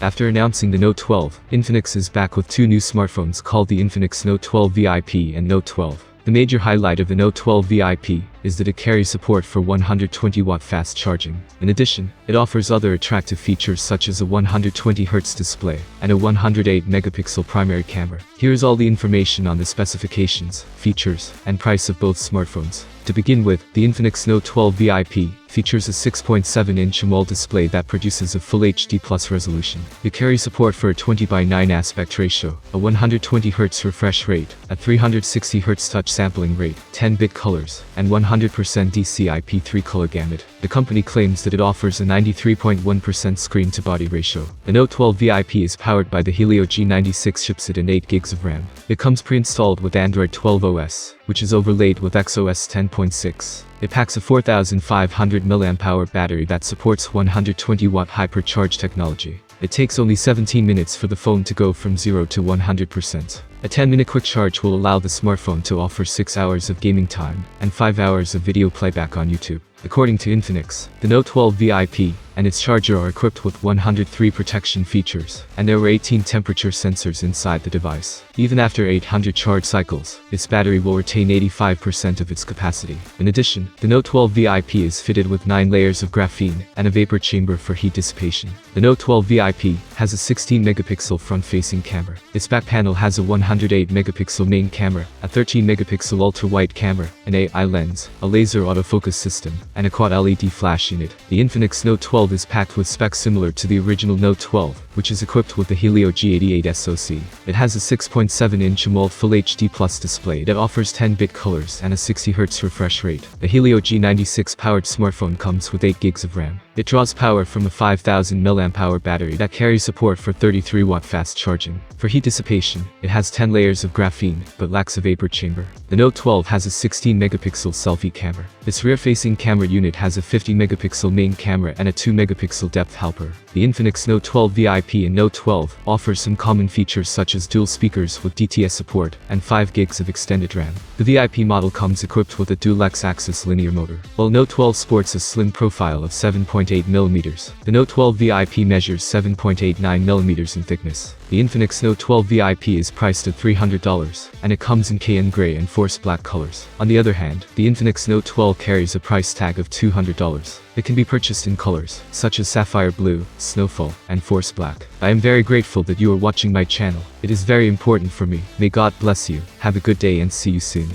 After announcing the Note 12, Infinix is back with two new smartphones called the Infinix Note 12 VIP and Note 12. The major highlight of the Note 12 VIP is that it carries support for 120-watt fast charging. In addition, it offers other attractive features such as a 120Hz display and a 108-megapixel primary camera. Here's all the information on the specifications, features, and price of both smartphones. To begin with, the Infinix Note 12 VIP features a 6.7-inch AMOLED display that produces a full HD+ resolution. It carries support for a 20:9 aspect ratio, a 120Hz refresh rate, a 360Hz touch sampling rate, 10-bit colors, and 100% DCI-P3 color gamut. The company claims that it offers a 93.1% screen-to-body ratio. The Note 12 VIP is powered by the Helio G96 chipset and 8 GB of RAM. It comes pre-installed with Android 12 OS, which is overlaid with XOS 10.6. It packs a 4,500 mAh battery that supports 120-watt hypercharge technology. It takes only 17 minutes for the phone to go from 0 to 100%. A 10-minute quick charge will allow the smartphone to offer 6 hours of gaming time and 5 hours of video playback on YouTube. According to Infinix, the Note 12 VIP and its charger are equipped with 103 protection features, and there were 18 temperature sensors inside the device. Even after 800 charge cycles, its battery will retain 85% of its capacity. In addition, the Note 12 VIP is fitted with 9 layers of graphene and a vapor chamber for heat dissipation. The Note 12 VIP has a 16-megapixel front-facing camera. Its back panel has a 108-megapixel main camera, a 13-megapixel ultra-wide camera, an AI lens, a laser autofocus system, and a quad LED flash unit. The Infinix Note 12 is packed with specs similar to the original Note 12, which is equipped with the Helio G86 SoC. It has a 6.7-inch AMOLED Full HD+ display that offers 10-bit colors and a 60Hz refresh rate. The Helio G96 powered smartphone comes with 8 GB of RAM. It draws power from a 5,000 mAh battery that carries support for 33-watt fast charging. For heat dissipation, it has 10 layers of graphene, but lacks a vapor chamber. The Note 12 has a 16-megapixel selfie camera. Its rear-facing camera unit has a 50-megapixel main camera and a 2-megapixel depth helper. The Infinix Note 12 VIP and Note 12 offers some common features such as dual speakers with DTS support and 5 GB of extended RAM. The VIP model comes equipped with a dual X-axis linear motor. While Note 12 sports a slim profile of 7.8mm, the Note 12 VIP measures 7.89mm in thickness. The Infinix Note 12 VIP is priced at $300, and it comes in Cayenne gray and forest black colors. On the other hand, the Infinix Note 12 carries a price tag of $200. It can be purchased in colors, such as sapphire blue, snowfall, and forest black. I am very grateful that you are watching my channel. It is very important for me. May God bless you. Have a good day and see you soon.